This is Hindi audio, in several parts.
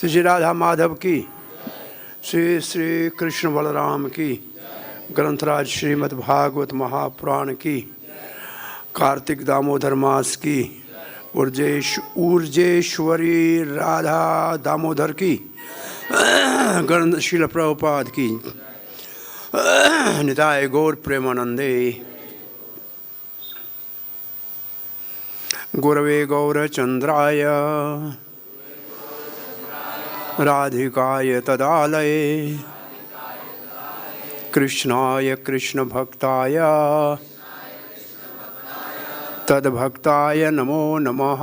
श्री राधा माधव की, श्री श्री कृष्ण बलराम की, ग्रंथराज श्रीमद् भागवत महापुराण की, कार्तिक दामोदर मास की, ऊर्जेश्वरी राधा दामोदर की, ग्रंथ शिल प्रभुपाद की, निताय गौर प्रेमानंदे। गुरवे गौरचंद्राय राधिकाय तदालये कृष्णाय कृष्ण भक्ताय तद्भक्ताय नमो नमः।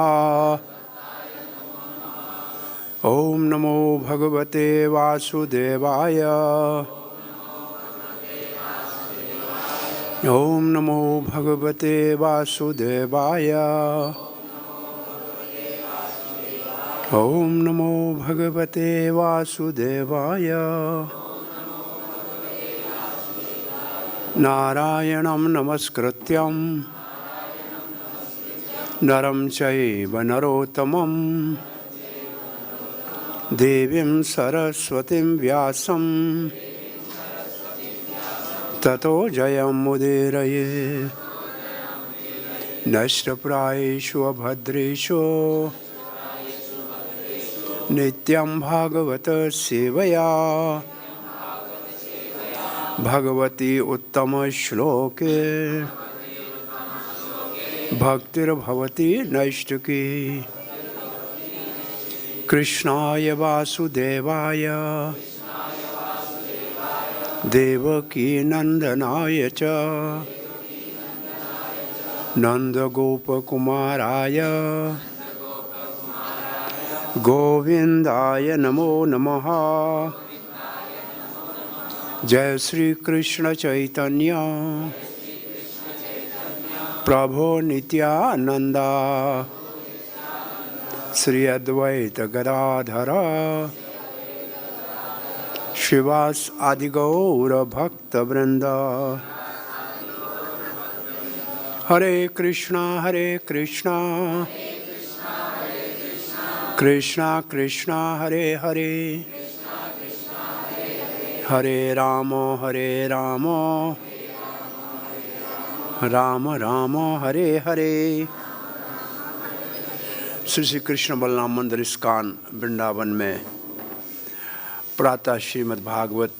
ओम नमो भगवते वासुदेवाय। ओम नमो भगवते वासुदेवाय। ओम नमो भगवते वासुदेवाय। नारायणं नमस्कृत्यं नरं चैव नरोत्तमं देवीं सरस्वतीं व्यासं ततो जयमुदीरये। नष्टप्रायेषु अभद्रेषु नित्यं भागवत सेवया भगवती उत्तम श्लोके भक्तिर्भवति नैष्टिकी। कृष्णाय वासुदेवाय देवकी नंदनाय च नंदगोपकुमाराय गोविंदाय नमो नमः। जय श्री कृष्ण चैतन्य प्रभो नित्यानंदा श्री अद्वैत गदाधर श्रीवास आदि गौर भक्त वृंद। हरे कृष्णा कृष्णा कृष्णा हरे हरे, हरे राम राम राम हरे हरे। श्री श्री कृष्ण बलराम मंदिर इस्कॉन वृंदावन में प्रातः श्रीमद् भागवत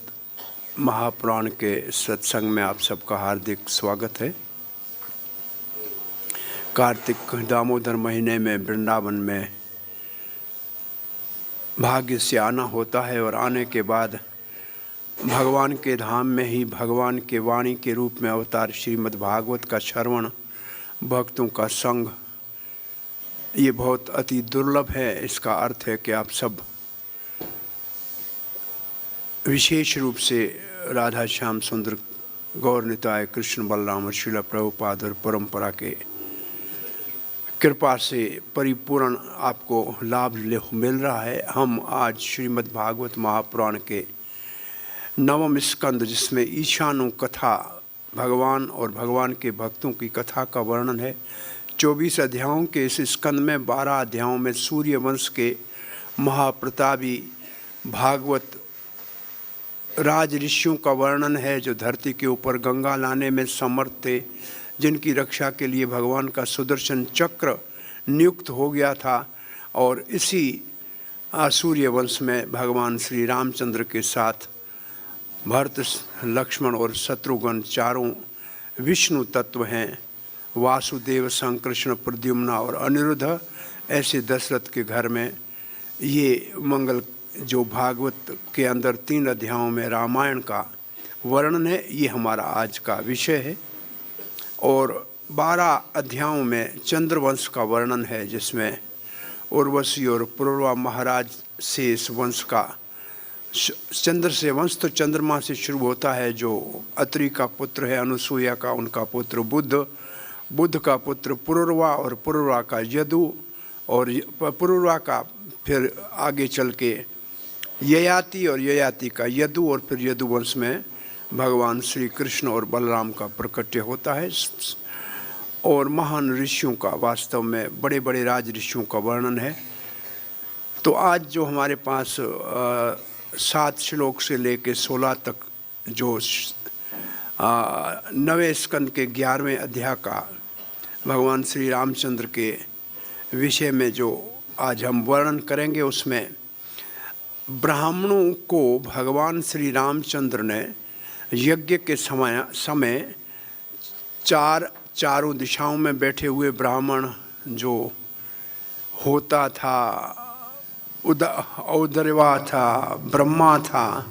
महापुराण के सत्संग में आप सबका हार्दिक स्वागत है। कार्तिक दामोदर महीने में वृंदावन में भाग्य से आना होता है और आने के बाद भगवान के धाम में ही भगवान के वाणी के रूप में अवतार श्रीमद् भागवत का श्रवण, भक्तों का संग, ये बहुत अति दुर्लभ है। इसका अर्थ है कि आप सब विशेष रूप से राधा श्याम सुंदर गौर निताय कृष्ण बलराम और श्रील प्रभुपाद और परंपरा के कृपा से परिपूर्ण आपको लाभ मिल रहा है। हम आज श्रीमद् भागवत महापुराण के नवम स्कंद, जिसमें ईशानु कथा, भगवान और भगवान के भक्तों की कथा का वर्णन है। 24 अध्यायों के इस स्कंद में 12 अध्यायों में सूर्य वंश के महाप्रतापी भागवत राज ऋषियों का वर्णन है, जो धरती के ऊपर गंगा लाने में समर्थ थे, जिनकी रक्षा के लिए भगवान का सुदर्शन चक्र नियुक्त हो गया था। और इसी सूर्य वंश में भगवान श्री रामचंद्र के साथ भरत, लक्ष्मण और शत्रुघ्न चारों विष्णु तत्व हैं। वासुदेव, संकृष्ण, प्रद्युम्न और अनिरुद्ध, ऐसे दशरथ के घर में ये मंगल जो भागवत के अंदर 3 अध्यायों में रामायण का वर्णन है, ये हमारा आज का विषय है। और 12 अध्यायों में चंद्रवंश का वर्णन है, जिसमें उर्वशी और पुरुरवा महाराज से इस वंश का, चंद्र से वंश तो चंद्रमा से शुरू होता है, जो अत्रि का पुत्र है, अनुसूया का उनका पुत्र बुद्ध का पुत्र पुरुरवा और पुरुरवा का यदु, और पुरुरवा का फिर आगे चल के ययाति और ययाति का यदु, और फिर यदु वंश में भगवान श्री कृष्ण और बलराम का प्रकट्य होता है। और महान ऋषियों का, वास्तव में बड़े बड़े राज ऋषियों का वर्णन है। तो आज जो हमारे पास 7 श्लोक से लेके 16 तक जो 9वें स्कंद के 11वें अध्याय का भगवान श्री रामचंद्र के विषय में जो आज हम वर्णन करेंगे, उसमें ब्राह्मणों को भगवान श्री रामचंद्र ने यज्ञ के समय चारों दिशाओं में बैठे हुए ब्राह्मण जो होता था, औदरवा था, ब्रह्मा था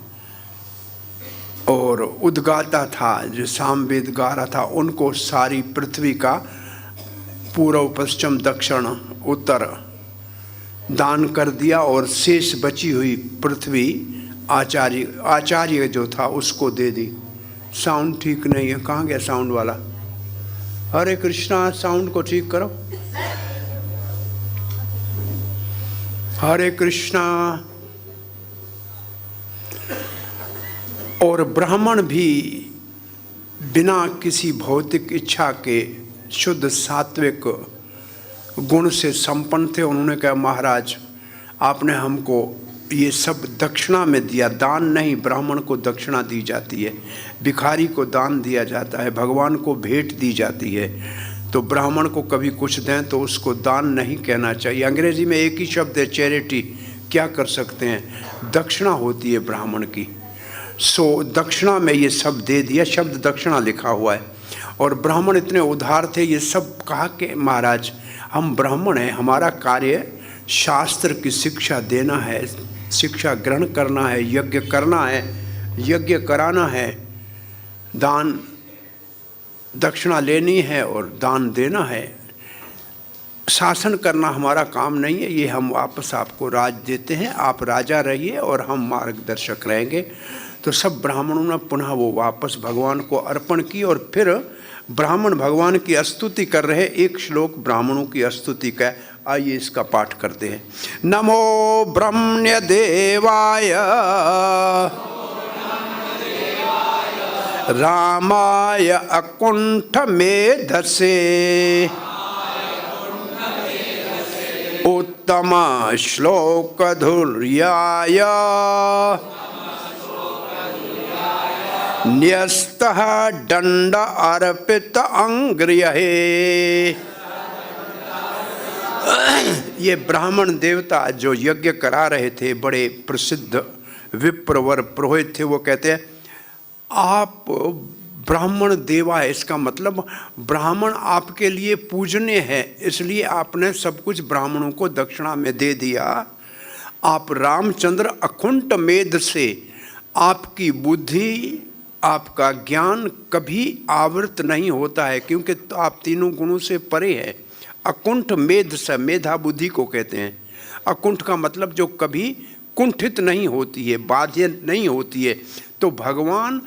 और उद्गाता था, जो सामवेद गा रहा था, उनको सारी पृथ्वी का पूर्व पश्चिम दक्षिण उत्तर दान कर दिया और शेष बची हुई पृथ्वी आचार्य जो था उसको दे दी। साउंड ठीक नहीं है, कहाँ गया साउंड वाला? हरे कृष्णा, साउंड को ठीक करो। हरे कृष्णा। और ब्राह्मण भी बिना किसी भौतिक इच्छा के शुद्ध सात्विक गुण से संपन्न थे। उन्होंने कहा, महाराज आपने हमको ये सब दक्षिणा में दिया, दान नहीं, ब्राह्मण को दक्षिणा दी जाती है, भिखारी को दान दिया जाता है, भगवान को भेंट दी जाती है। तो ब्राह्मण को कभी कुछ दें तो उसको दान नहीं कहना चाहिए। अंग्रेजी में एक ही शब्द है, चैरिटी। क्या कर सकते हैं, दक्षिणा होती है ब्राह्मण की। सो दक्षिणा में ये सब दे दिया, शब्द दक्षिणा लिखा हुआ है। और ब्राह्मण इतने उदार थे, ये सब कहा कि महाराज हम ब्राह्मण हैं, हमारा कार्य शास्त्र की शिक्षा देना है, शिक्षा ग्रहण करना है, यज्ञ करना है, यज्ञ कराना है, दान दक्षिणा लेनी है और दान देना है। शासन करना हमारा काम नहीं है, ये हम वापस आपको राज देते हैं, आप राजा रहिए और हम मार्गदर्शक रहेंगे। तो सब ब्राह्मणों ने पुनः वो वापस भगवान को अर्पण की। और फिर ब्राह्मण भगवान की स्तुति कर रहे। एक श्लोक ब्राह्मणों की स्तुति का, आइए इसका पाठ करते हैं। नमो ब्रह्मण्य देवाय रामाय अकुंठ मेधसे उत्तम श्लोक धुर्याय न्यस्तः दंड अर्पित अंग्रियहे। ये ब्राह्मण देवता जो यज्ञ करा रहे थे, बड़े प्रसिद्ध विप्रवर पुरोहित थे, वो कहते हैं आप ब्राह्मण देवा है, इसका मतलब ब्राह्मण आपके लिए पूजनीय है, इसलिए आपने सब कुछ ब्राह्मणों को दक्षिणा में दे दिया। आप रामचंद्र अकुंठ मेध से आपकी बुद्धि, आपका ज्ञान कभी आवृत नहीं होता है, क्योंकि आप तीनों गुणों से परे हैं। अकुंठ मेध से, मेधा बुद्धि को कहते हैं। अकुंठ का मतलब जो कभी कुंठित नहीं होती है, बाध्य नहीं होती है। तो भगवान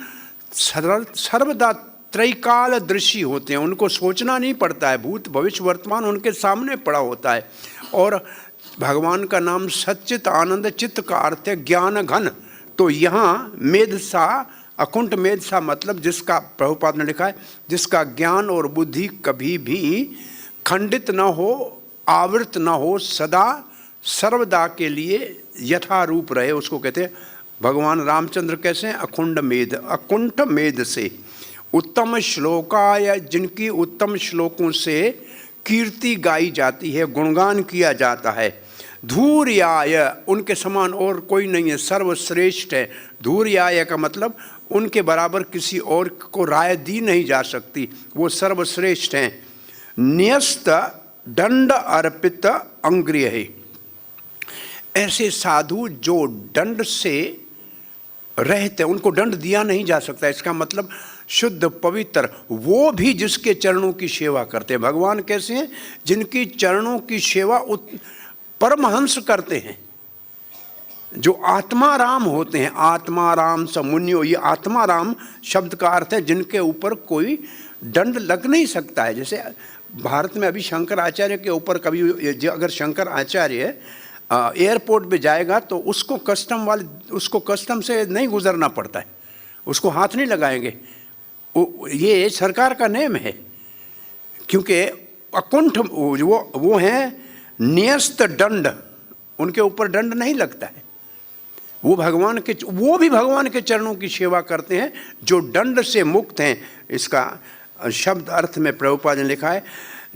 सर्वदा त्रैकाल दृष्टि होते हैं, उनको सोचना नहीं पड़ता है, भूत भविष्य वर्तमान उनके सामने पड़ा होता है। और भगवान का नाम सच्चित आनंद, चित्त का अर्थ है ज्ञान घन। तो यहाँ मेधसा, अकुंठ मेधसा मतलब जिसका, प्रभुपाद ने लिखा है, जिसका ज्ञान और बुद्धि कभी भी खंडित न हो, आवृत न हो, सदा सर्वदा के लिए यथारूप रहे, उसको कहते हैं। भगवान रामचंद्र कैसे हैं? अकुंठ मेध, अकुंठ मेध से। उत्तम श्लोकाय, जिनकी उत्तम श्लोकों से कीर्ति गाई जाती है, गुणगान किया जाता है। धूर्याय, उनके समान और कोई नहीं है, सर्वश्रेष्ठ है। धूर्याय का मतलब उनके बराबर किसी और को राय दी नहीं जा सकती, वो सर्वश्रेष्ठ हैं। न्यस्त दंड अर्पित अंग्रिय है, ऐसे साधु जो दंड से रहते, उनको दंड दिया नहीं जा सकता। इसका मतलब शुद्ध पवित्र, वो भी जिसके चरणों की सेवा करते हैं। भगवान कैसे हैं? जिनकी चरणों की सेवा परमहंस करते हैं, जो आत्माराम होते हैं। आत्माराम समुन्यो, ये आत्माराम शब्द का अर्थ है जिनके ऊपर कोई दंड लग नहीं सकता है। जैसे भारत में अभी शंकराचार्य के ऊपर कभी अगर शंकराचार्य एयरपोर्ट पे जाएगा तो उसको कस्टम से नहीं गुजरना पड़ता है, उसको हाथ नहीं लगाएंगे। ये सरकार का नियम है, क्योंकि अकुंठ वो हैं न्यस्त दंड उनके ऊपर दंड नहीं लगता है। वो भी भगवान के चरणों की सेवा करते हैं जो दंड से मुक्त हैं। इसका शब्द अर्थ में प्रभुपाद ने लिखा है,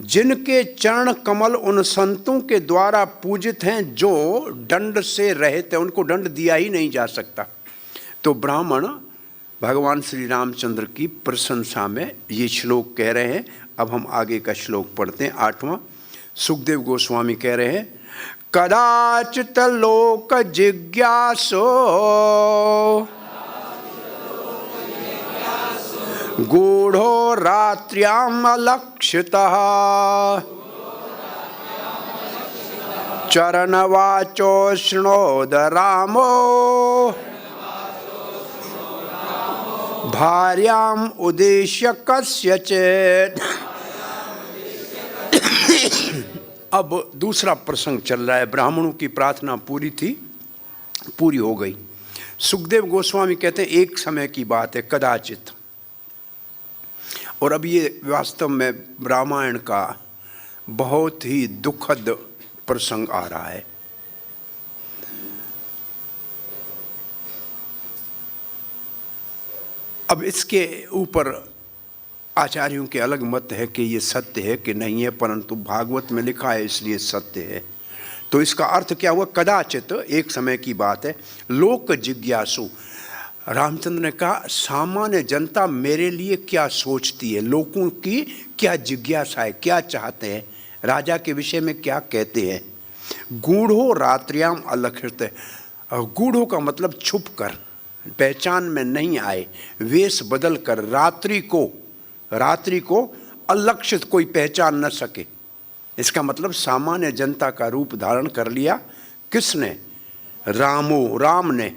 जिनके चरण कमल उन संतों के द्वारा पूजित हैं जो दंड से रहित हैं, उनको दंड दिया ही नहीं जा सकता। तो ब्राह्मण भगवान श्री रामचंद्र की प्रशंसा में ये श्लोक कह रहे हैं। अब हम आगे का श्लोक पढ़ते हैं, 8वां। सुखदेव गोस्वामी कह रहे हैं, कदाचित लोक जिज्ञासो गूढ़ो रात्र्याम अलक्षितः चरणवाचो शृणोद रामो भार्याम उद्देश्य कस्यचित्। अब दूसरा प्रसंग चल रहा है। ब्राह्मणों की प्रार्थना पूरी थी, पूरी हो गई। सुखदेव गोस्वामी कहते हैं एक समय की बात है, कदाचित। और अब ये वास्तव में रामायण का बहुत ही दुखद प्रसंग आ रहा है। अब इसके ऊपर आचार्यों के अलग मत है कि ये सत्य है कि नहीं है, परंतु भागवत में लिखा है इसलिए सत्य है। तो इसका अर्थ क्या हुआ? कदाचित, एक समय की बात है। लोक जिज्ञासु, रामचंद्र ने कहा सामान्य जनता मेरे लिए क्या सोचती है, लोगों की क्या जिज्ञासा है, क्या चाहते हैं, राजा के विषय में क्या कहते हैं। गूढ़ो रात्र्याम अलक्षित, गूढ़ो का मतलब छुप कर, पहचान में नहीं आए, वेश बदल कर, रात्रि को अलक्षित, कोई पहचान न सके। इसका मतलब सामान्य जनता का रूप धारण कर लिया। किसने? राम ने।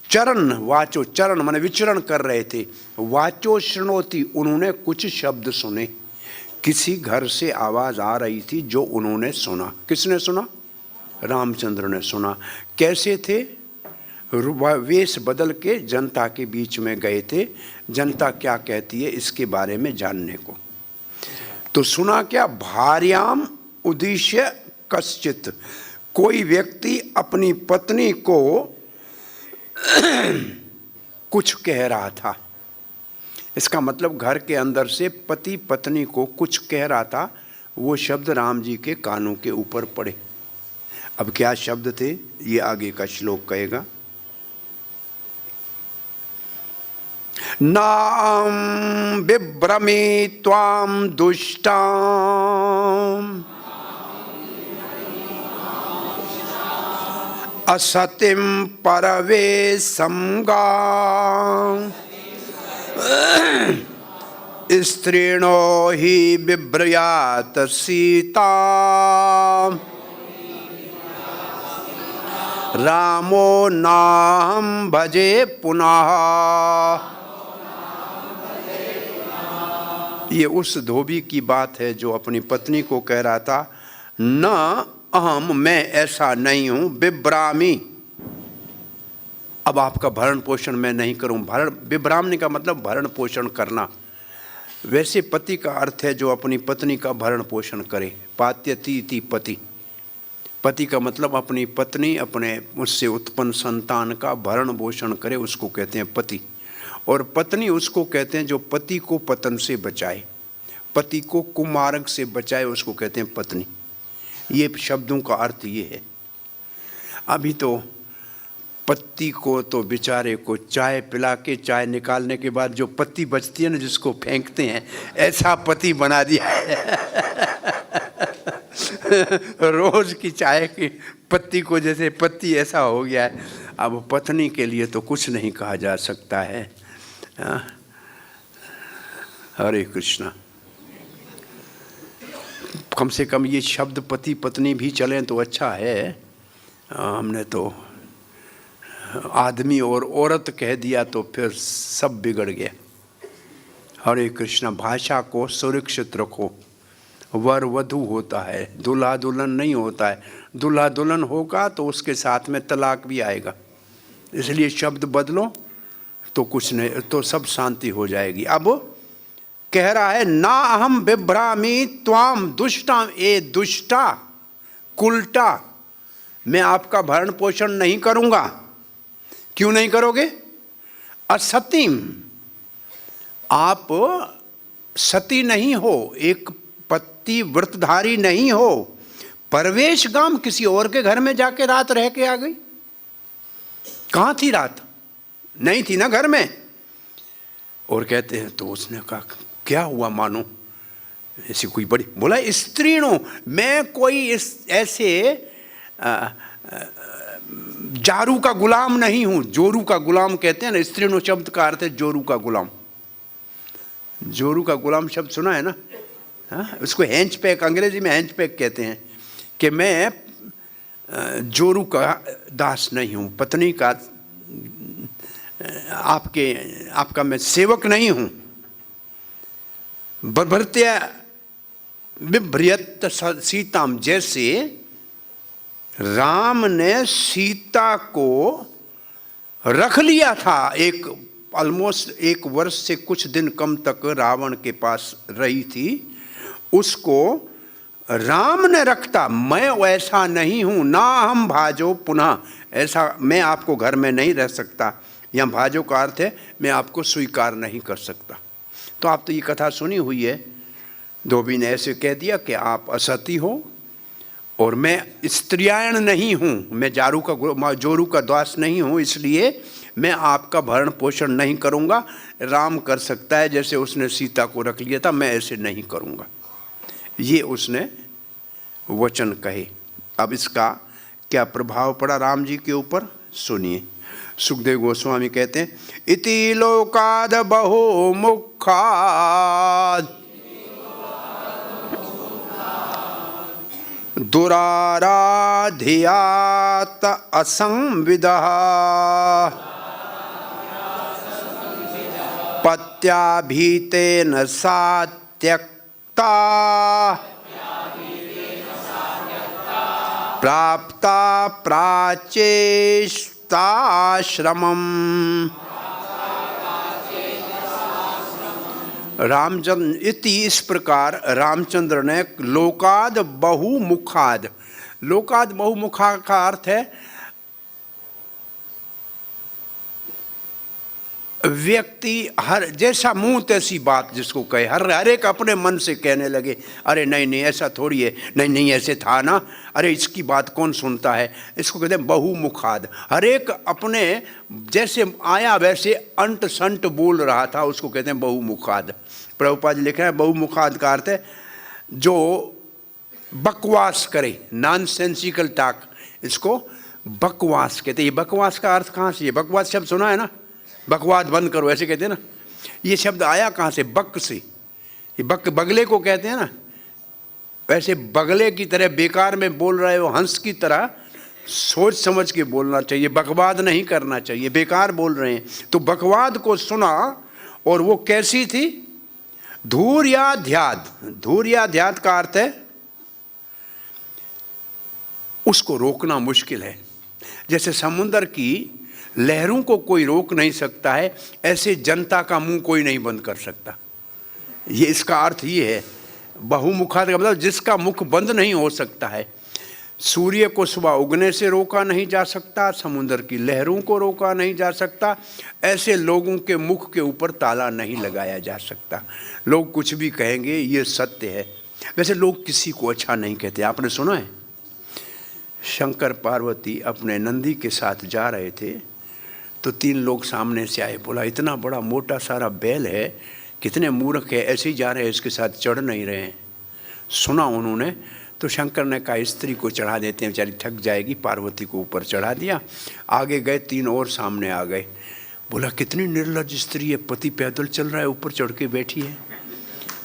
चरण वाचो, चरण माने विचरण कर रहे थे। वाचो शृणोति, उन्होंने कुछ शब्द सुने। किसी घर से आवाज आ रही थी जो उन्होंने सुना। किसने सुना? रामचंद्र ने सुना। कैसे थे? वेश बदल के जनता के बीच में गए थे, जनता क्या कहती है इसके बारे में जानने को। तो सुना क्या? भार्याम उद्देश्य कश्चित, कोई व्यक्ति अपनी पत्नी को कुछ कह रहा था। इसका मतलब घर के अंदर से पति पत्नी को कुछ कह रहा था। वो शब्द राम जी के कानों के ऊपर पड़े। अब क्या शब्द थे ये आगे का श्लोक कहेगा। नाम बिभ्रमी त्वाम दुष्टाम असतिम परवे संगा स्त्रीणो हि बिभ्रयात सीता रामो नाम भजे पुनः। ये उस धोबी की बात है जो अपनी पत्नी को कह रहा था, न अहम, मैं ऐसा नहीं हूं, बिभ्रामी, अब आपका भरण पोषण मैं नहीं करूं। बिभ्रामने का मतलब भरण पोषण करना। वैसे पति का अर्थ है जो अपनी पत्नी का भरण पोषण करे। पात्यतीति पति, पति का मतलब अपनी पत्नी, अपने उससे उत्पन्न संतान का भरण पोषण करे, उसको कहते हैं पति। और पत्नी उसको कहते हैं जो पति को पतन से बचाए, पति को कुमार्ग से बचाए, उसको कहते हैं पत्नी। ये शब्दों का अर्थ ये है। अभी तो पति को तो बेचारे को चाय पिला के, चाय निकालने के बाद जो पत्ती बचती है ना, जिसको फेंकते हैं, ऐसा पति बना दिया है। रोज की चाय की पत्ती को जैसे पत्ती ऐसा हो गया है। अब पत्नी के लिए तो कुछ नहीं कहा जा सकता है। हरे कृष्णा। कम से कम ये शब्द पति पत्नी भी चलें तो अच्छा है। हमने तो आदमी और औरत कह दिया तो फिर सब बिगड़ गया। हरे कृष्णा। भाषा को सुरक्षित रखो। वर वधू होता है, दूल्हा दुल्हन नहीं होता है। दूल्हा दुल्हन होगा तो उसके साथ में तलाक भी आएगा। इसलिए शब्द बदलो तो कुछ नहीं, तो सब शांति हो जाएगी। अब कह रहा है, ना अहम बिभ्रामी त्वाम दुष्टाम, ए दुष्टा, कुलटा, मैं आपका भरण पोषण नहीं करूंगा। क्यों नहीं करोगे? असतीम, आप सती नहीं हो, एक पति व्रतधारी नहीं हो, परवेशगाम, किसी और के घर में जाके रात रह के आ गई। कहाँ थी रात? नहीं थी ना घर में। और कहते हैं, तो उसने कहा क्या हुआ मानो, ऐसी कोई बड़ी, बोला स्त्रीणों, मैं कोई इस ऐसे जारू का गुलाम नहीं हूं। जोरू का गुलाम कहते हैं ना, स्त्रीणों शब्द का अर्थ है जोरू का गुलाम। जोरू का गुलाम शब्द सुना है ना? हाँ, उसको हैंचपैक, अंग्रेजी में हैंचपैक कहते हैं कि मैं जोरू का दास नहीं हूँ, पत्नी का, आपका मैं सेवक नहीं हूँ। बर्भर्त्या बिभ्रियत सीताम, जैसे राम ने सीता को रख लिया था, एक ऑलमोस्ट 1 वर्ष से कुछ दिन कम तक रावण के पास रही थी, उसको राम ने रखता। मैं वैसा नहीं हूं, ना हम भाजो पुनः, ऐसा मैं आपको घर में नहीं रह सकता। यहाँ भाजो का अर्थ है मैं आपको स्वीकार नहीं कर सकता। तो आप तो ये कथा सुनी हुई है, धोबी ने ऐसे कह दिया कि आप असती हो और मैं स्त्रियायण नहीं हूँ, मैं जोरू का दास नहीं हूँ, इसलिए मैं आपका भरण पोषण नहीं करूँगा। राम कर सकता है, जैसे उसने सीता को रख लिया था, मैं ऐसे नहीं करूँगा। ये उसने वचन कहे। अब इसका क्या प्रभाव पड़ा राम जी के ऊपर, सुनिए। सुखदेव गोस्वामी कहते हैं, इति लोकाद बहुमुखाद दुराराध्यात असंविदः पत्याभीतेन सा त्यक्ता प्राप्ता प्राचेष्टाश्रमम्। रामचंद्र इति, इस प्रकार रामचंद्र ने लोकाद बहुमुखाद, लोकाद बहुमुखा का अर्थ है व्यक्ति हर जैसा मुंह तैसी बात जिसको कहे, हर एक अपने मन से कहने लगे, अरे नहीं नहीं ऐसा थोड़ी है, नहीं नहीं ऐसे था ना, अरे इसकी बात कौन सुनता है, इसको कहते हैं बहुमुखाद। हर एक अपने जैसे आया वैसे अंट संट बोल रहा था, उसको कहते हैं बहुमुखाद। प्रभुपाद जी लिखा है बहुमुखाद का अर्थ है जो बकवास करे, नॉनसेंसिकल टॉक, इसको बकवास कहते हैं। ये बकवास का अर्थ कहाँ से, ये बकवास शब्द सुना है ना, बकवास बंद करो ऐसे कहते हैं ना, ये शब्द आया कहाँ से, बक से। ये बगले को कहते हैं ना, वैसे बगले की तरह बेकार में बोल रहे हो, हंस की तरह सोच समझ के बोलना चाहिए, बकवाद नहीं करना चाहिए, बेकार बोल रहे हैं। तो बकवाद को सुना और वो कैसी थी, धूर्याध्याद। धूर्याध्याद का अर्थ है उसको रोकना मुश्किल है। जैसे समुद्र की लहरों को कोई रोक नहीं सकता है, ऐसे जनता का मुंह कोई नहीं बंद कर सकता। ये इसका अर्थ ये है। बहुमुखा का मतलब जिसका मुख बंद नहीं हो सकता है। सूर्य को सुबह उगने से रोका नहीं जा सकता, समुद्र की लहरों को रोका नहीं जा सकता, ऐसे लोगों के मुख के ऊपर ताला नहीं लगाया जा सकता। लोग कुछ भी कहेंगे, ये सत्य है। वैसे लोग किसी को अच्छा नहीं कहते। आपने सुना है, शंकर पार्वती अपने नंदी के साथ जा रहे थे तो 3 लोग सामने से आए, बोला इतना बड़ा मोटा सारा बैल है, कितने मूर्ख है, ऐसे ही जा रहे हैं, इसके साथ चढ़ नहीं रहे हैं। सुना उन्होंने तो शंकर ने कहा स्त्री को चढ़ा देते हैं, बेचारी थक जाएगी। पार्वती को ऊपर चढ़ा दिया, आगे गए, 3 और सामने आ गए। बोला कितनी निर्लज्ज स्त्री है, पति पैदल चल रहा है, ऊपर चढ़ के बैठी है।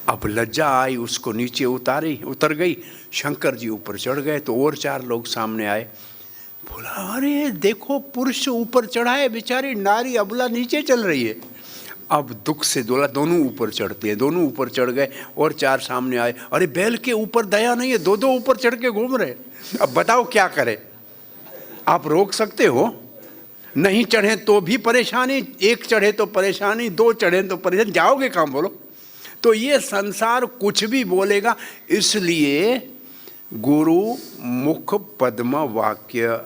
अब लज्जा आई, उसको नीचे उतर गई। शंकर जी ऊपर चढ़ गए तो और 4 लोग सामने आए। बोला अरे देखो पुरुष ऊपर चढ़ा है, बेचारी नारी अबला नीचे चल रही है। अब दुख से दोनों ऊपर चढ़ते हैं, दोनों ऊपर चढ़ गए और 4 सामने आए। अरे बैल के ऊपर दया नहीं है, 2 ऊपर चढ़ के घूम रहे। अब बताओ क्या करें, आप रोक सकते हो? नहीं चढ़े तो भी परेशानी, 1 चढ़े तो परेशानी, 2 चढ़े तो परेशानी, जाओगे कहाँ बोलो? तो ये संसार कुछ भी बोलेगा। इसलिए गुरु मुख पद्म वाक्य,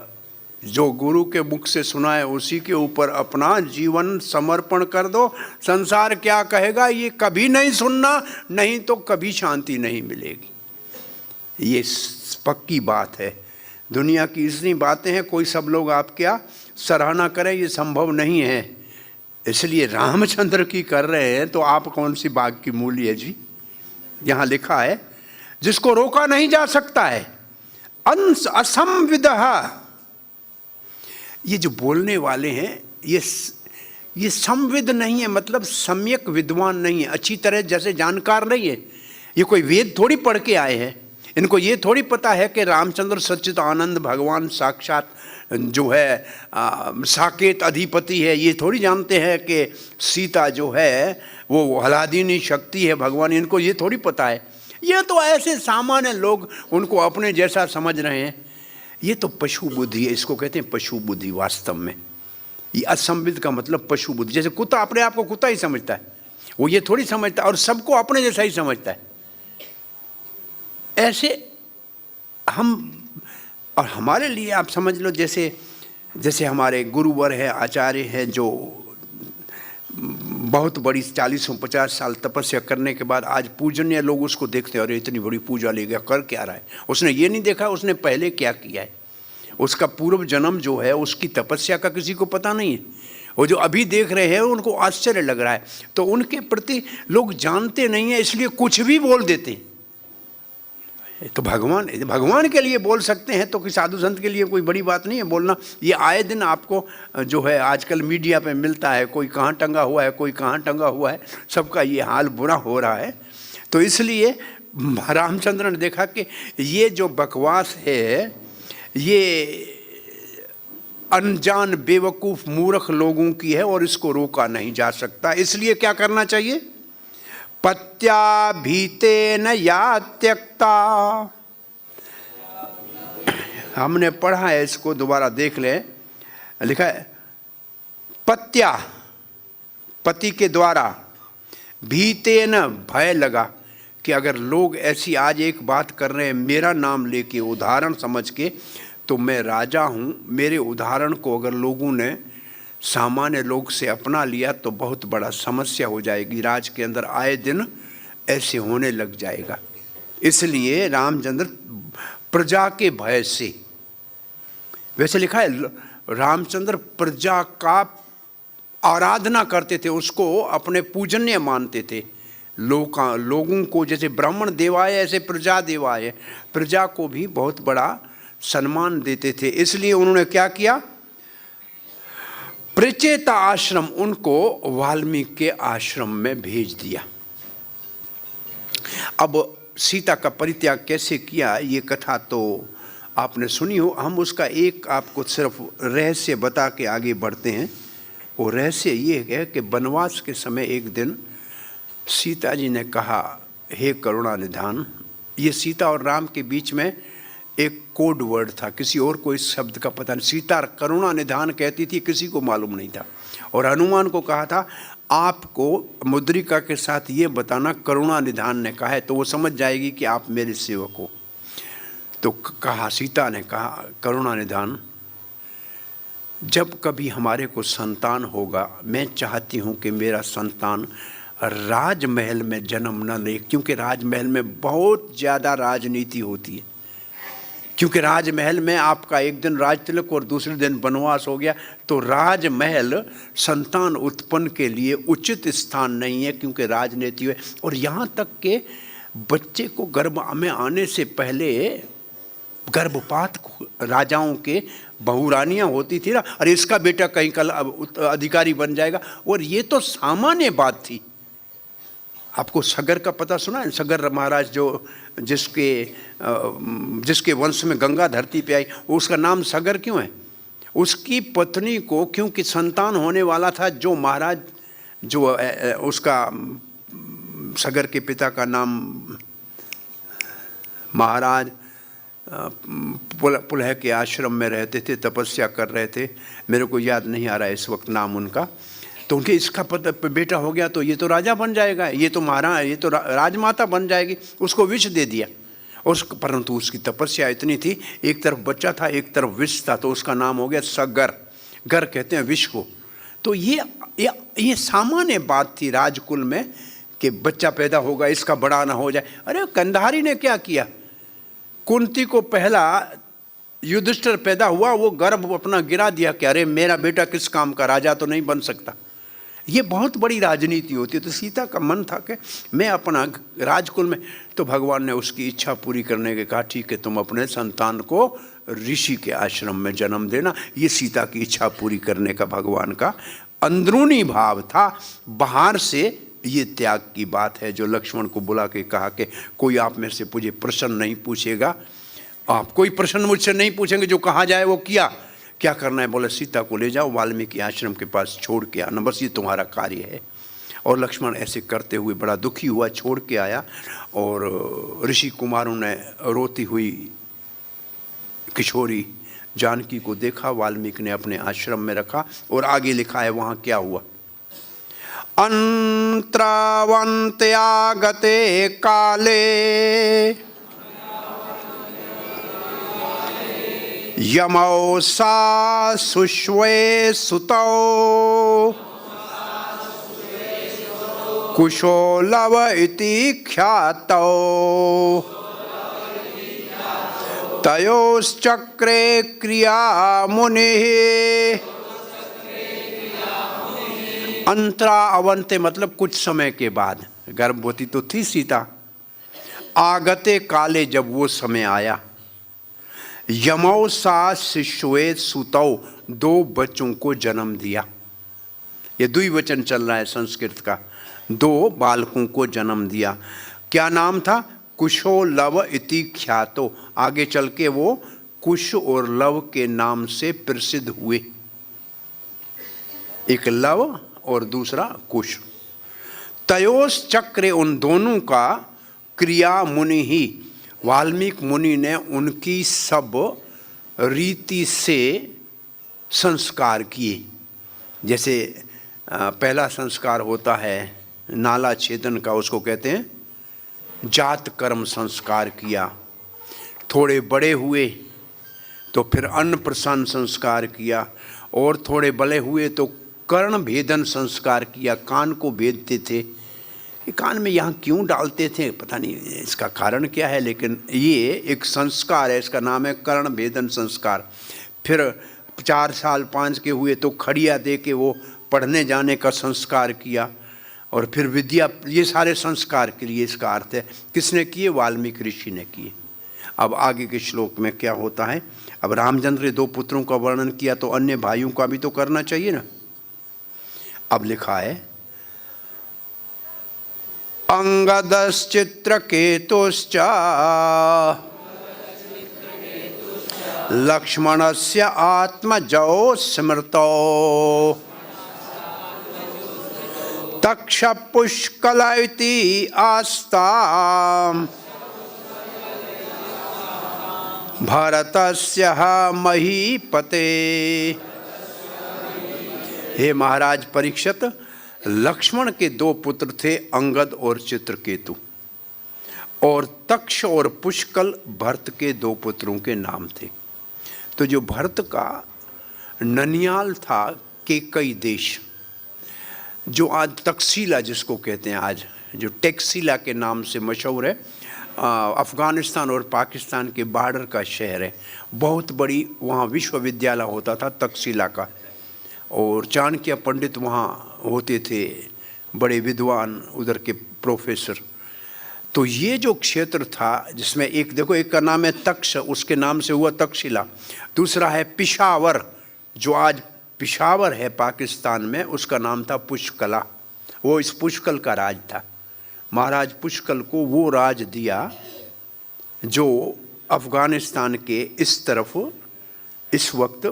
जो गुरु के मुख से सुना है उसी के ऊपर अपना जीवन समर्पण कर दो। संसार क्या कहेगा ये कभी नहीं सुनना, नहीं तो कभी शांति नहीं मिलेगी। ये पक्की बात है। दुनिया की इतनी बातें हैं, कोई सब लोग आप क्या सराहना करें, ये संभव नहीं है। इसलिए रामचंद्र की कर रहे हैं तो आप कौन सी बाग की मूली है जी। यहाँ लिखा है जिसको रोका नहीं जा सकता है, अंश असंविदः। ये जो बोलने वाले हैं ये संविद नहीं है, मतलब सम्यक विद्वान नहीं है, अच्छी तरह जैसे जानकार नहीं है। ये कोई वेद थोड़ी पढ़ के आए हैं। इनको ये थोड़ी पता है कि रामचंद्र सच्चिदानंद भगवान साक्षात जो है साकेत अधिपति है। ये थोड़ी जानते हैं कि सीता जो है वो हलादिनी शक्ति है भगवान। इनको ये थोड़ी पता है। ये तो ऐसे सामान्य लोग उनको अपने जैसा समझ रहे हैं। ये तो पशु बुद्धि है, इसको कहते हैं पशु बुद्धि। वास्तव में ये असंविद का मतलब पशु बुद्धि। जैसे कुत्ता अपने आप को कुत्ता ही समझता है, वो ये थोड़ी समझता है और सबको अपने जैसा ही समझता है। ऐसे हम, और हमारे लिए आप समझ लो जैसे हमारे गुरुवर हैं, आचार्य हैं, जो बहुत बड़ी 40-50 साल तपस्या करने के बाद आज पूजनीय लोग उसको देखते हैं, अरे इतनी बड़ी पूजा ले गया, कर क्या रहा है। उसने ये नहीं देखा उसने पहले क्या किया है, उसका पूर्व जन्म जो है उसकी तपस्या का किसी को पता नहीं है। वो जो अभी देख रहे हैं उनको आश्चर्य लग रहा है, तो उनके प्रति लोग जानते नहीं हैं, इसलिए कुछ भी बोल देते हैं। तो भगवान के लिए बोल सकते हैं तो कि साधु संत के लिए कोई बड़ी बात नहीं है बोलना। ये आए दिन आपको जो है आजकल मीडिया पे मिलता है, कोई कहाँ टंगा हुआ है, कोई कहाँ टंगा हुआ है, सबका ये हाल बुरा हो रहा है। तो इसलिए रामचंद्र ने देखा कि ये जो बकवास है ये अनजान बेवकूफ़ मूर्ख लोगों की है और इसको रोका नहीं जा सकता। इसलिए क्या करना चाहिए, पत्या भीतेन या त्यक्ता। हमने पढ़ा है, इसको दोबारा देख लें। लिखा है पत्या, पति के द्वारा, भीतेन भय लगा कि अगर लोग ऐसी आज एक बात कर रहे हैं मेरा नाम लेके उदाहरण समझ के, तो मैं राजा हूँ, मेरे उदाहरण को अगर लोगों ने सामान्य लोग से अपना लिया तो बहुत बड़ा समस्या हो जाएगी। राज के अंदर आए दिन ऐसे होने लग जाएगा। इसलिए रामचंद्र प्रजा के भय से, वैसे लिखा है रामचंद्र प्रजा का आराधना करते थे, उसको अपने पूजनीय मानते थे। लोगों को जैसे ब्राह्मण देवाय ऐसे प्रजा देवाय, प्रजा को भी बहुत बड़ा सम्मान देते थे। इसलिए उन्होंने क्या किया, प्रचेता आश्रम, उनको वाल्मीकि के आश्रम में भेज दिया। अब सीता का परित्याग कैसे किया ये कथा तो आपने सुनी हो। हम उसका एक आपको सिर्फ रहस्य बता के आगे बढ़ते हैं। वो रहस्य ये है कि वनवास के समय एक दिन सीता जी ने कहा, हे करुणा निधान। ये सीता और राम के बीच में एक कोड वर्ड था, किसी और को इस शब्द का पता नहीं। सीता करुणा निधान कहती थी, किसी को मालूम नहीं था। और हनुमान को कहा था आपको मुद्रिका के साथ ये बताना करुणा निधान ने कहा है, तो वो समझ जाएगी कि आप मेरे सेवक हो। तो कहा, सीता ने कहा करुणा निधान, जब कभी हमारे को संतान होगा, मैं चाहती हूँ कि मेरा संतान राजमहल में जन्म न ले, क्योंकि राजमहल में बहुत ज़्यादा राजनीति होती है। क्योंकि राजमहल में आपका एक दिन राज तिलक और दूसरे दिन वनवास हो गया, तो राजमहल संतान उत्पन्न के लिए उचित स्थान नहीं है, क्योंकि राजनीति है। और यहाँ तक के बच्चे को गर्भ में आने से पहले गर्भपात राजाओं के बहुरानियाँ होती थी ना, अरे इसका बेटा कहीं कल अधिकारी बन जाएगा। और ये तो सामान्य बात थी। आपको सगर का पता सुना है? सगर महाराज जो जिसके वंश में गंगा धरती पे आई, उसका नाम सगर क्यों है? उसकी पत्नी को क्योंकि संतान होने वाला था, जो महाराज जो उसका सगर के पिता का नाम महाराज पुलह के आश्रम में रहते थे, तपस्या कर रहे थे, मेरे को याद नहीं आ रहा है इस वक्त नाम उनका। तो उनके इसका बेटा हो गया तो ये तो राजा बन जाएगा, ये तो राजमाता बन जाएगी। उसको विष दे दिया परंतु उसकी तपस्या इतनी थी, एक तरफ बच्चा था एक तरफ विष था, तो उसका नाम हो गया सगर। गर कहते हैं विष को। तो ये सामान्य बात थी राजकुल में कि बच्चा पैदा होगा, इसका बड़ा ना हो जाए। अरे कंधारी ने क्या किया, कुंती को पहला युधिष्ठिर पैदा हुआ, वो गर्भ अपना गिरा दिया कि अरे मेरा बेटा किस काम का, राजा तो नहीं बन सकता। ये बहुत बड़ी राजनीति होती है। तो सीता का मन था कि मैं अपना राजकुल में, तो भगवान ने उसकी इच्छा पूरी करने के कहा ठीक है तुम अपने संतान को ऋषि के आश्रम में जन्म देना। ये सीता की इच्छा पूरी करने का भगवान का अंदरूनी भाव था। बाहर से ये त्याग की बात है, जो लक्ष्मण को बुला के कहा कि कोई आप में से मुझे प्रश्न नहीं पूछेगा, आप कोई प्रश्न मुझसे नहीं पूछेंगे, जो कहा जाए वो किया। क्या करना है, बोले सीता को ले जाओ वाल्मीकि आश्रम के पास छोड़ के आना, बस ये तुम्हारा कार्य है। और लक्ष्मण ऐसे करते हुए बड़ा दुखी हुआ, छोड़ के आया। और ऋषि कुमारों ने रोती हुई किशोरी जानकी को देखा, वाल्मीकि ने अपने आश्रम में रखा। और आगे लिखा है वहाँ क्या हुआ। अंत्रावन्त्यागते काले यमौ सा सुष्वे सुतौ कुशो लव इति ख्यातौ तयोश्चक्रे क्रिया मुनिः। अंतरा अवंते मतलब कुछ समय के बाद, गर्भवती तो थी सीता। आगते काले जब वो समय आया, यमौ सा शिशुए सुतौ दो बच्चों को जन्म दिया। ये द्विवचन चल रहा है संस्कृत का, दो बालकों को जन्म दिया। क्या नाम था, कुशो लव इति ख्यातो। आगे चल के वो कुश और लव के नाम से प्रसिद्ध हुए, एक लव और दूसरा कुश। तयोस चक्रे उन दोनों का क्रिया मुनि ही, वाल्मीकि मुनि ने उनकी सब रीति से संस्कार किए। जैसे पहला संस्कार होता है नाला छेदन का, उसको कहते हैं जात कर्म संस्कार किया। थोड़े बड़े हुए तो फिर अन्नप्रसान संस्कार किया, और थोड़े बड़े हुए तो कर्ण भेदन संस्कार किया। कान को भेदते थे, कान में यहाँ क्यों डालते थे पता नहीं, इसका कारण क्या है, लेकिन ये एक संस्कार है, इसका नाम है कर्ण भेदन संस्कार। फिर 4 साल 5 के हुए तो खड़िया दे के वो पढ़ने जाने का संस्कार किया। और फिर विद्या, ये सारे संस्कार के लिए इसका अर्थ है किसने किए, वाल्मीकि ऋषि ने किए। अब आगे के श्लोक में क्या होता है। अब रामचंद्र ने 2 पुत्रों का वर्णन किया, तो अन्य भाइयों का भी तो करना चाहिए ना। अब लिखा है अंगदश्चित्रकेतुश्च लक्ष्मणस्य आत्मजौ स्मृतौ तक्षपुष्कल इति आस्ताम् भरतस्य महीपते। हे महाराज परीक्षित, लक्ष्मण के 2 पुत्र थे, अंगद और चित्रकेतु, और तक्ष और पुष्कल भरत के 2 पुत्रों के नाम थे। तो जो भरत का ननियाल था केकई देश, जो आज तक्षशिला जिसको कहते हैं, आज जो टेक्सिला के नाम से मशहूर है, अफ़गानिस्तान और पाकिस्तान के बॉर्डर का शहर है। बहुत बड़ी वहाँ विश्वविद्यालय होता था तक्षशिला का, और चाणक्य पंडित वहाँ होते थे, बड़े विद्वान उधर के प्रोफेसर। तो ये जो क्षेत्र था जिसमें एक देखो, एक का नाम है तक्ष, उसके नाम से हुआ तक्षशिला। दूसरा है पिशावर, जो आज पिशावर है पाकिस्तान में, उसका नाम था पुष्कला। वो इस पुष्कल का राज था। महाराज पुष्कल को वो राज दिया जो अफ़गानिस्तान के इस तरफ इस वक्त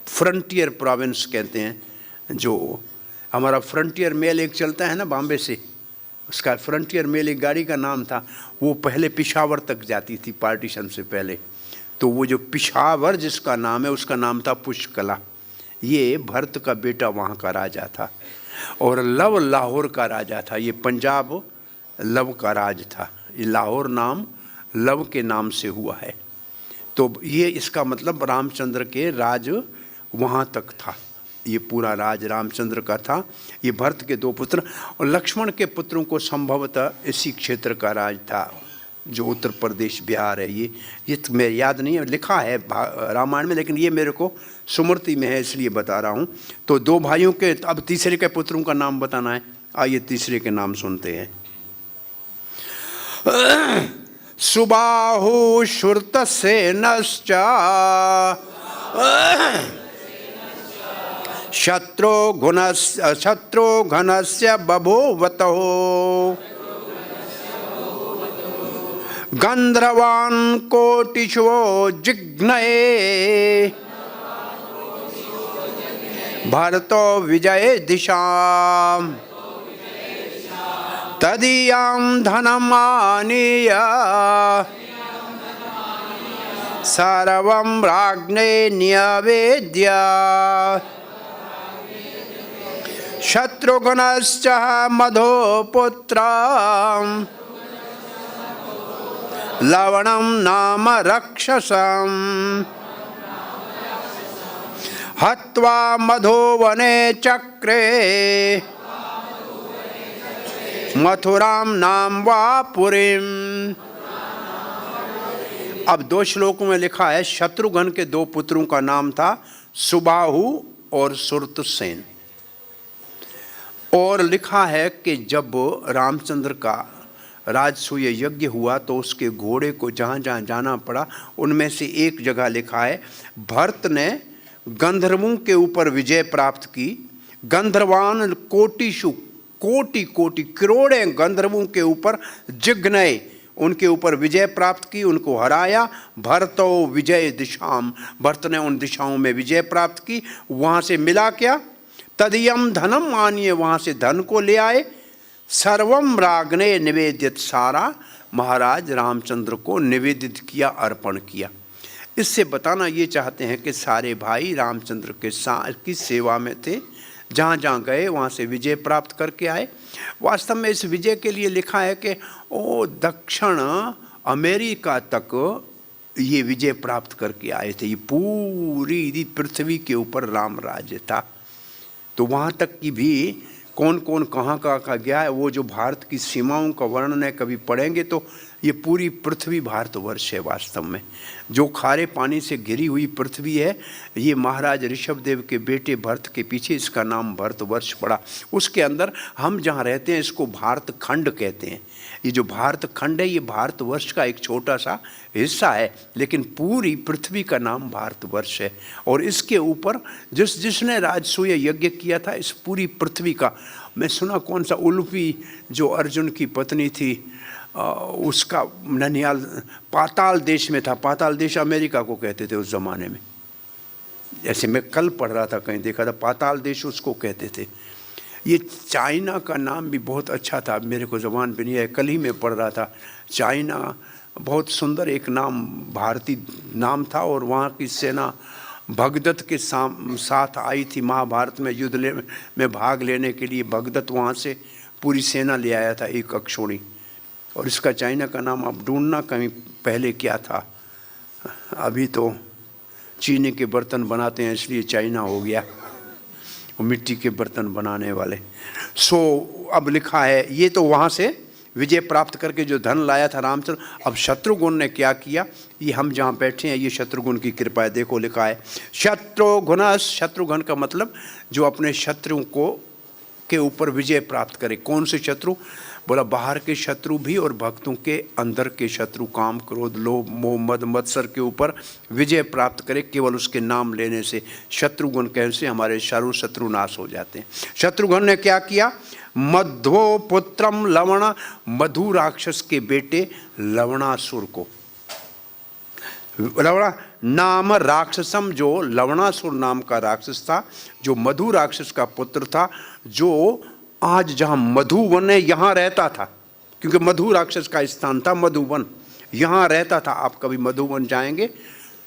फ्रंटियर प्रोविंस कहते हैं। जो हमारा फ्रंटियर मेल एक चलता है ना बॉम्बे से, उसका फ्रंटियर मेल एक गाड़ी का नाम था। वो पहले पिशावर तक जाती थी पार्टीशन से पहले। तो वो जो पिशावर जिसका नाम है, उसका नाम था पुष्कला। ये भरत का बेटा वहाँ का राजा था। और लव लाहौर का राजा था। ये पंजाब लव का राज था। ये लाहौर नाम लव के नाम से हुआ है। तो ये इसका मतलब रामचंद्र के राज वहाँ तक था, ये पूरा राज रामचंद्र का था। ये भरत के 2 पुत्र और लक्ष्मण के पुत्रों को संभवतः इसी क्षेत्र का राज था, जो उत्तर प्रदेश बिहार है। ये तो मेरे याद नहीं है, लिखा है रामायण में, लेकिन ये मेरे को स्मृति में है इसलिए बता रहा हूँ। तो 2 भाइयों के, अब तीसरे के पुत्रों का नाम बताना है। आइए तीसरे के नाम सुनते हैं। सुबाहु श्रुतसेनश्च शत्रुघ्नस्य बभूवतः गंधर्वान् कोटिषु जिघ्नये भरतो विजय दिशाम् तदीयं धनमानीय सर्वं राज्ञे न्यवेद्य शत्रुघ्नश्च मधुपुत्रं लवणं नाम राक्षसं हत्वा मधुवने चक्रे मथुराम नाम वा पुरीम। अब 2 श्लोकों में लिखा है शत्रुघ्न के 2 पुत्रों का नाम था सुबाहु और सुरतसेन। और लिखा है कि जब रामचंद्र का राजसूय यज्ञ हुआ तो उसके घोड़े को जहाँ जहाँ जाना पड़ा उनमें से एक जगह लिखा है भरत ने गंधर्वों के ऊपर विजय प्राप्त की। गंधर्वान कोटिषु कोटि कोटि करोड़ों गंधर्वों के ऊपर जिघ्नये उनके ऊपर विजय प्राप्त की, उनको हराया। भरतो विजय दिशाम, भरत ने उन दिशाओं में विजय प्राप्त की। वहाँ से मिला क्या? तदीयम धनम मानिए, वहाँ से धन को ले आए। सर्वम रागने निवेदित, सारा महाराज रामचंद्र को निवेदित किया, अर्पण किया। इससे बताना ये चाहते हैं कि सारे भाई रामचंद्र के साथ की सेवा में थे, जहाँ जहाँ गए वहाँ से विजय प्राप्त करके आए। वास्तव में इस विजय के लिए लिखा है कि ओ दक्षिण अमेरिका तक ये विजय प्राप्त करके आए थे। ये पूरी पृथ्वी के ऊपर राम राज्य था। तो वहाँ तक की भी कौन कौन कहाँ कहाँ गया है, वो जो भारत की सीमाओं का वर्णन है, कभी पढ़ेंगे तो ये पूरी पृथ्वी भारतवर्ष है। वास्तव में जो खारे पानी से घिरी हुई पृथ्वी है, ये महाराज ऋषभदेव के बेटे भरत के पीछे इसका नाम भारतवर्ष पड़ा। उसके अंदर हम जहाँ रहते हैं इसको भारत खंड कहते हैं। ये जो भारत खंड है ये भारतवर्ष का एक छोटा सा हिस्सा है, लेकिन पूरी पृथ्वी का नाम भारतवर्ष है। और इसके ऊपर जिसने राजसूय यज्ञ किया था इस पूरी पृथ्वी का, मैं सुना कौन सा उलूपी जो अर्जुन की पत्नी थी उसका ननिहाल पाताल देश में था। पाताल देश अमेरिका को कहते थे उस ज़माने में। जैसे मैं कल पढ़ रहा था, कहीं देखा था, पाताल देश उसको कहते थे। ये चाइना का नाम भी बहुत अच्छा था, मेरे को ज़बान पे नहीं है, कल ही मैं पढ़ रहा था। चाइना बहुत सुंदर एक नाम, भारतीय नाम था। और वहाँ की सेना भगदत्त के साथ आई थी महाभारत में युद्ध में भाग लेने के लिए। भगदत्त वहाँ से पूरी सेना ले आया था, एक अक्षोणी। और इसका चाइना का नाम आप ढूंढना कहीं पहले क्या था। अभी तो चीनी के बर्तन बनाते हैं इसलिए चाइना हो गया, वो मिट्टी के बर्तन बनाने वाले। अब लिखा है ये तो वहाँ से विजय प्राप्त करके जो धन लाया था रामचंद्र। अब शत्रुघ्न ने क्या किया, ये हम जहाँ बैठे हैं ये शत्रुघ्न की कृपा है। देखो लिखा है शत्रुघ्न, शत्रुघ्न का मतलब जो अपने शत्रुओं को के ऊपर विजय प्राप्त करे। कौन से शत्रु? बोला बाहर के शत्रु भी और भक्तों के अंदर के शत्रु, काम क्रोध लोभ मोह मद मत्सर के ऊपर विजय प्राप्त करे केवल उसके नाम लेने से। शत्रुघ्न कहने से हमारे सर्व शत्रु नाश हो जाते हैं। शत्रुघ्न ने क्या किया? मध्वो पुत्रम लवण, मधु राक्षस के बेटे लवणासुर को, लवणा नाम राक्षसम, जो लवणासुर नाम का राक्षस था, जो मधु राक्षस का पुत्र था, जो आज जहाँ मधुवन है यहाँ रहता था, क्योंकि मधु राक्षस का स्थान था मधुवन, यहाँ रहता था। आप कभी मधुवन जाएंगे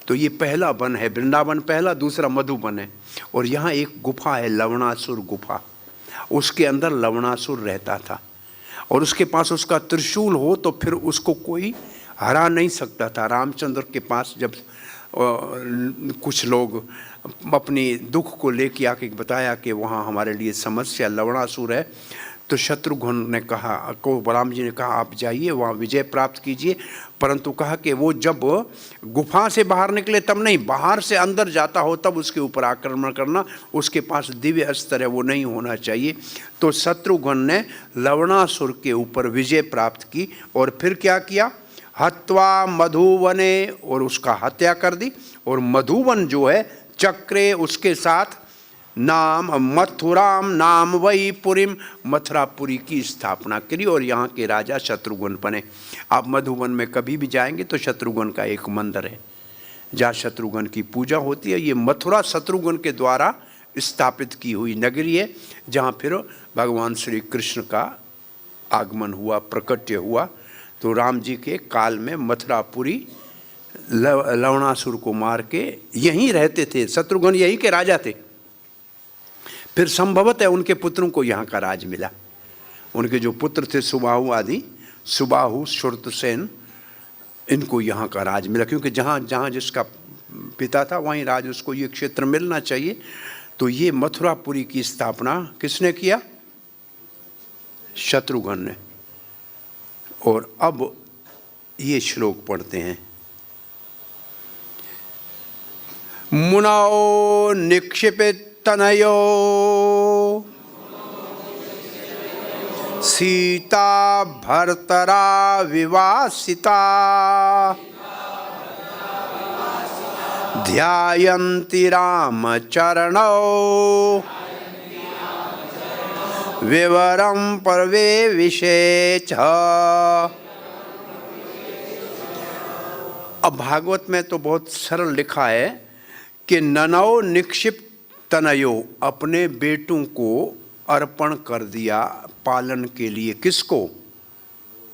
तो ये पहला वन है, वृंदावन पहला, दूसरा मधुवन है। और यहाँ एक गुफा है लवणासुर गुफा, उसके अंदर लवणासुर रहता था। और उसके पास उसका त्रिशूल हो तो फिर उसको कोई हरा नहीं सकता था। रामचंद्र के पास जब कुछ लोग अपनी दुख को लेके आके बताया कि वहाँ हमारे लिए समस्या लवणासुर है, तो शत्रुघ्न ने कहा को बलराम जी ने कहा आप जाइए वहाँ विजय प्राप्त कीजिए, परंतु कहा कि वो जब गुफा से बाहर निकले तब नहीं, बाहर से अंदर जाता हो तब उसके ऊपर आक्रमण करना, उसके पास दिव्य अस्त्र है वो नहीं होना चाहिए। तो शत्रुघ्न ने लवणासुर के ऊपर विजय प्राप्त की और फिर क्या किया, हत्वा मधुवने, और उसका हत्या कर दी। और मधुवन जो है चक्रे, उसके साथ नाम मथुराम नाम वही पुरीम, मथुरापुरी की स्थापना करी और यहाँ के राजा शत्रुघ्न बने। आप मधुवन में कभी भी जाएंगे तो शत्रुघ्न का एक मंदिर है जहाँ शत्रुघ्न की पूजा होती है। ये मथुरा शत्रुघ्न के द्वारा स्थापित की हुई नगरी है जहाँ फिर भगवान श्री कृष्ण का आगमन हुआ, प्रकट्य हुआ। तो राम जी के काल में मथुरापुरी लवणासुर को मार के यहीं रहते थे, शत्रुघ्न यहीं के राजा थे। फिर संभवतः उनके पुत्रों को यहाँ का राज मिला। उनके जो पुत्र थे सुबाहु आदि, सुबाहु श्रुतसेन, इनको यहाँ का राज मिला, क्योंकि जहाँ जहाँ जिसका पिता था वहीं राज उसको ये क्षेत्र मिलना चाहिए। तो ये मथुरापुरी की स्थापना किसने किया, शत्रुघ्न ने। और अब ये श्लोक पढ़ते हैं, मुनौ निक्षिपित तनयो सीता भर्तरा विवासिता ध्यायन्ति राम चरणौ विवरम परवेविषेच। अब भागवत में तो बहुत सरल लिखा है कि ननौ निक्षिप्त तनयो, अपने बेटों को अर्पण कर दिया पालन के लिए। किसको,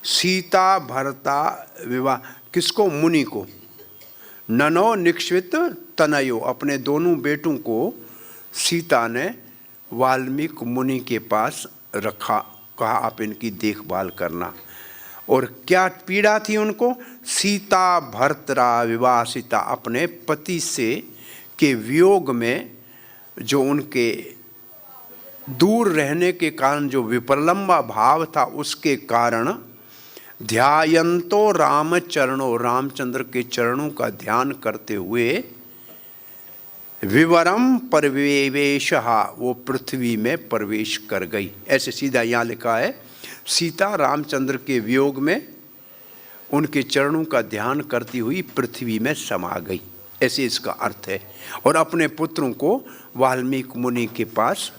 सीता भरता विवाह, किसको, मुनि को। ननो निक्षिप्त तनयो, अपने दोनों बेटों को सीता ने वाल्मीकि मुनि के पास रखा, कहा आप इनकी देखभाल करना। और क्या पीड़ा थी उनको, सीता भर्तरा विवासिता, अपने पति से के वियोग में जो उनके दूर रहने के कारण जो विप्रलंबा भाव था उसके कारण ध्यायंतो राम चरणों, रामचंद्र के चरणों का ध्यान करते हुए विवरम परवेवेशहा, वो पृथ्वी में प्रवेश कर गई। ऐसे सीधा यहाँ लिखा है, सीता रामचंद्र के वियोग में उनके चरणों का ध्यान करती हुई पृथ्वी में समा गई, ऐसे इसका अर्थ है। और अपने पुत्रों को वाल्मीकि मुनि के पास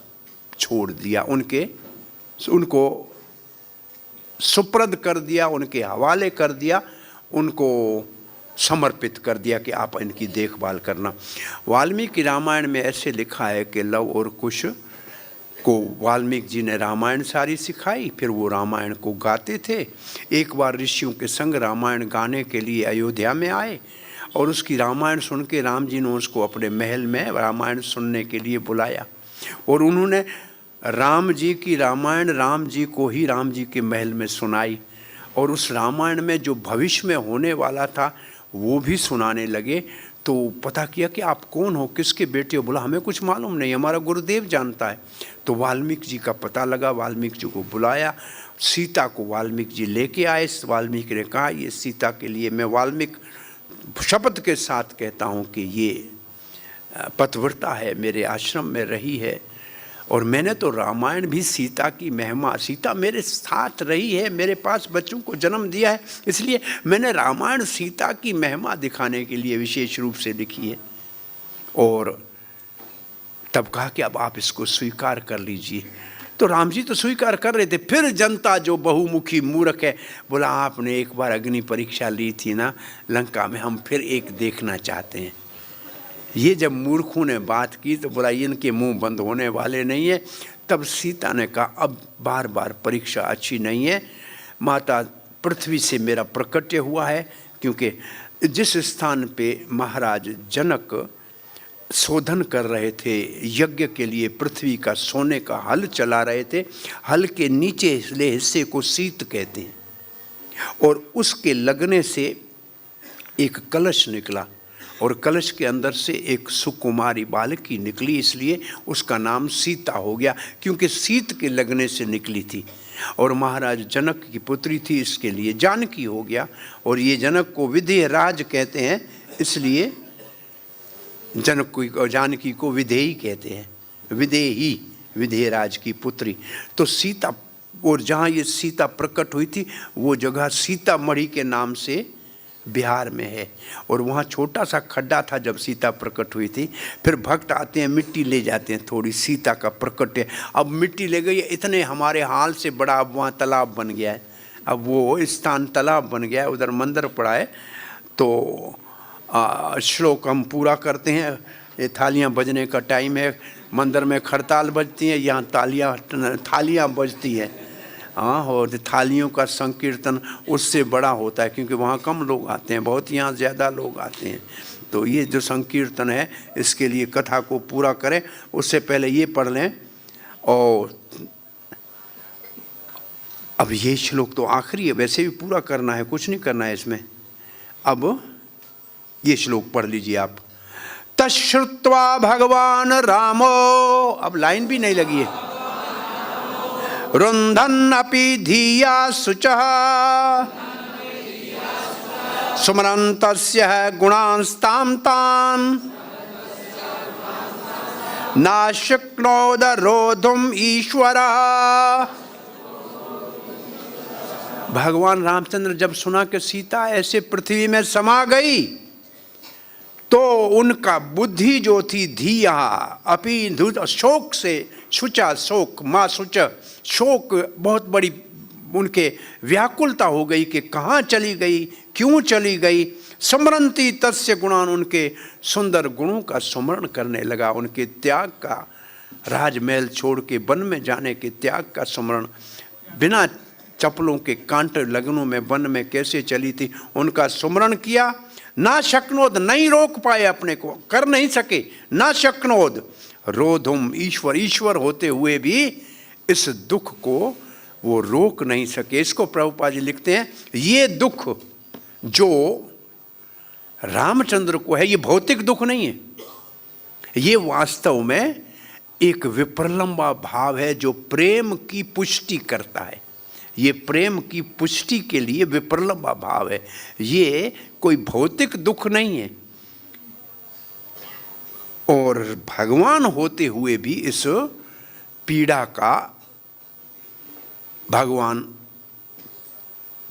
छोड़ दिया, उनको सुप्रद कर दिया, उनके हवाले कर दिया, उनको समर्पित कर दिया कि आप इनकी देखभाल करना। वाल्मीकि रामायण में ऐसे लिखा है कि लव और कुश को वाल्मीकि जी ने रामायण सारी सिखाई, फिर वो रामायण को गाते थे। एक बार ऋषियों के संग रामायण गाने के लिए अयोध्या में आए और उसकी रामायण सुन के राम जी ने उसको अपने महल में रामायण सुनने के लिए बुलाया और उन्होंने राम जी की रामायण राम जी को ही राम जी के महल में सुनाई। और उस रामायण में जो भविष्य में होने वाला था वो भी सुनाने लगे। तो पता किया कि आप कौन हो, किसके बेटे हो, बोला हमें कुछ मालूम नहीं, हमारा गुरुदेव जानता है। तो वाल्मीकि जी का पता लगा, वाल्मीकि जी को बुलाया, सीता को वाल्मीकि जी लेके आए। वाल्मीकि ने कहा ये सीता के लिए मैं वाल्मीकि शपथ के साथ कहता हूँ कि ये पतिव्रता है, मेरे आश्रम में रही है और मैंने तो रामायण भी सीता की महिमा, सीता मेरे साथ रही है, मेरे पास बच्चों को जन्म दिया है, इसलिए मैंने रामायण सीता की महिमा दिखाने के लिए विशेष रूप से लिखी है। और तब कहा कि अब आप इसको स्वीकार कर लीजिए। तो राम जी तो स्वीकार कर रहे थे, फिर जनता जो बहुमुखी मूर्ख है बोला आपने एक बार अग्नि परीक्षा ली थी ना लंका में, हम फिर एक देखना चाहते हैं। ये जब मूर्खों ने बात की तो बोला इनके मुंह बंद होने वाले नहीं है। तब सीता ने कहा अब बार बार परीक्षा अच्छी नहीं है, माता पृथ्वी से मेरा प्रकट्य हुआ है, क्योंकि जिस स्थान पे महाराज जनक शोधन कर रहे थे यज्ञ के लिए, पृथ्वी का सोने का हल चला रहे थे, हल के नीचे हिस्से को शीत कहते हैं। और उसके लगने से एक कलश निकला और कलश के अंदर से एक सुकुमारी बालकी निकली, इसलिए उसका नाम सीता हो गया, क्योंकि सीत के लगने से निकली थी। और महाराज जनक की पुत्री थी, इसके लिए जानकी हो गया। और ये जनक को विदेह राज कहते हैं, इसलिए जनक को जानकी को विदेही कहते हैं, विदेही, विदेह राज की पुत्री। तो सीता, और जहाँ ये सीता प्रकट हुई थी वो जगह सीतामढ़ी के नाम से बिहार में है। और वहाँ छोटा सा खड्डा था जब सीता प्रकट हुई थी। फिर भक्त आते हैं, मिट्टी ले जाते हैं थोड़ी, सीता का प्रकट है। अब मिट्टी ले गई, इतने हमारे हाल से बड़ा अब वहाँ तालाब बन गया है। अब वो स्थान तालाब बन गया है, उधर मंदिर पड़ा है। तो श्लोक हम पूरा करते हैं। ये थालियाँ बजने का टाइम है, मंदिर में खड़ताल बजती है, यहाँ थालियाँ बजती है। हाँ, और थालियों का संकीर्तन उससे बड़ा होता है, क्योंकि वहाँ कम लोग आते हैं, बहुत यहाँ ज़्यादा लोग आते हैं। तो ये जो संकीर्तन है, इसके लिए कथा को पूरा करें, उससे पहले ये पढ़ लें। और अब ये श्लोक तो आखिरी है, वैसे भी पूरा करना है, कुछ नहीं करना है इसमें। अब ये श्लोक पढ़ लीजिए आप। तश्रुत्वा भगवान रामो, अब लाइन भी नहीं लगी है। रुंधन अपि धिया शुचः सुमरन्तस्य गुणांस्तां तान् न शक्नोद रोधुम ईश्वरः। भगवान रामचंद्र जब सुना कि सीता ऐसे पृथ्वी में समा गई, तो उनका बुद्धि जो थी धिया अपि, शोक से, शुचा शोक, माँ शुच, शोक बहुत बड़ी उनके व्याकुलता हो गई कि कहाँ चली गई, क्यों चली गई। स्मरंती तस्य गुणान, उनके सुंदर गुणों का स्मरण करने लगा, उनके त्याग का, राजमहल छोड़ के वन में जाने के त्याग का स्मरण। बिना चप्पलों के कांटे लगनों में वन में कैसे चली थी, उनका स्मरण किया। ना शक्नोद, नहीं रोक पाए अपने को, कर नहीं सके। ना शक्नोद रोधुम ईश्वर, ईश्वर होते हुए भी इस दुख को वो रोक नहीं सके। इसको प्रभुपाद जी लिखते हैं, ये दुख जो रामचंद्र को है, ये भौतिक दुख नहीं है, ये वास्तव में एक विप्रलंबा भाव है जो प्रेम की पुष्टि करता है। ये प्रेम की पुष्टि के लिए विप्रलंबा भाव है, ये कोई भौतिक दुख नहीं है। और भगवान होते हुए भी इस पीड़ा का भगवान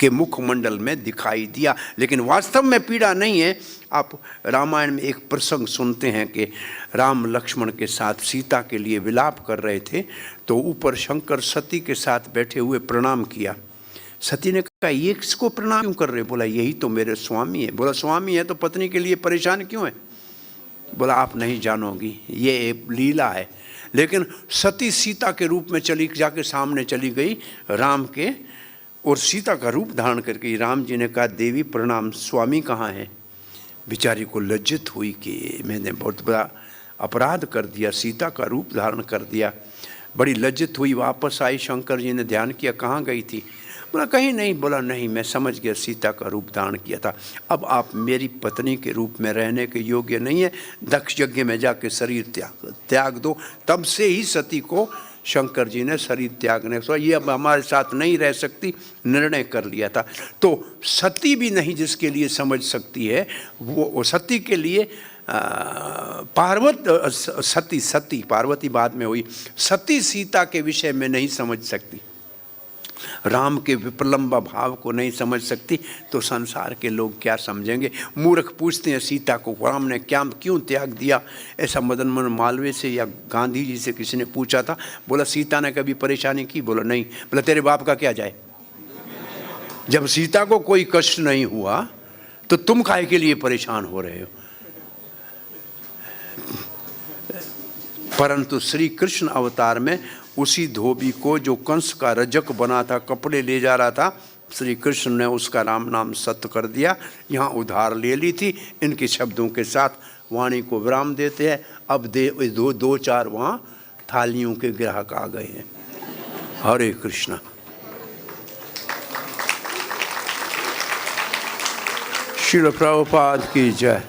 के मुखमंडल में दिखाई दिया, लेकिन वास्तव में पीड़ा नहीं है। आप रामायण में एक प्रसंग सुनते हैं कि राम लक्ष्मण के साथ सीता के लिए विलाप कर रहे थे, तो ऊपर शंकर सती के साथ बैठे हुए प्रणाम किया। सती ने कहा, ये किसको प्रणाम क्यों कर रहे? बोला, यही तो मेरे स्वामी है। बोला, स्वामी है तो पत्नी के लिए परेशान क्यों है? बोला, आप नहीं जानोगी, ये एक लीला है। लेकिन सती सीता के रूप में चली जाके सामने चली गई राम के, और सीता का रूप धारण करके राम जी ने कहा, देवी प्रणाम, स्वामी कहाँ है? बेचारी को लज्जित हुई कि मैंने बहुत बड़ा अपराध कर दिया, सीता का रूप धारण कर दिया। बड़ी लज्जित हुई, वापस आई, शंकर जी ने ध्यान किया, कहाँ गई थी? बोला, कहीं नहीं। बोला, नहीं, मैं समझ गया, सीता का रूप धारण किया था। अब आप मेरी पत्नी के रूप में रहने के योग्य नहीं है, दक्ष यज्ञ में जाके शरीर त्याग दो। तब से ही सती को शंकर जी ने शरीर त्यागने को, ये अब हमारे साथ नहीं रह सकती, निर्णय कर लिया था। तो सती भी नहीं जिसके लिए समझ सकती है, वो सती के लिए सती पार्वती बाद में हुई, सती सीता के विषय में नहीं समझ सकती, राम के विप्रलंबा भाव को नहीं समझ सकती, तो संसार के लोग क्या समझेंगे? मूर्ख पूछते हैं सीता को राम ने क्यों त्याग दिया? ऐसा मदन मोहन मालवीय से या गांधी जी से किसी ने पूछा था। बोला, सीता ने कभी परेशानी की? बोला, नहीं। बोला, तेरे बाप का क्या जाए? जब सीता को कोई कष्ट नहीं हुआ तो तुम काहे के लिए परेशान हो रहे हो? परंतु श्री कृष्ण अवतार में उसी धोबी को जो कंस का रजक बना था, कपड़े ले जा रहा था, श्री कृष्ण ने उसका राम नाम सत्य कर दिया। यहाँ उधार ले ली थी। इनके शब्दों के साथ वाणी को विराम देते हैं। अब दो चार वहाँ थालियों के ग्राहक आ गए हैं। हरे कृष्णा। शिल प्रभुपाद की जय।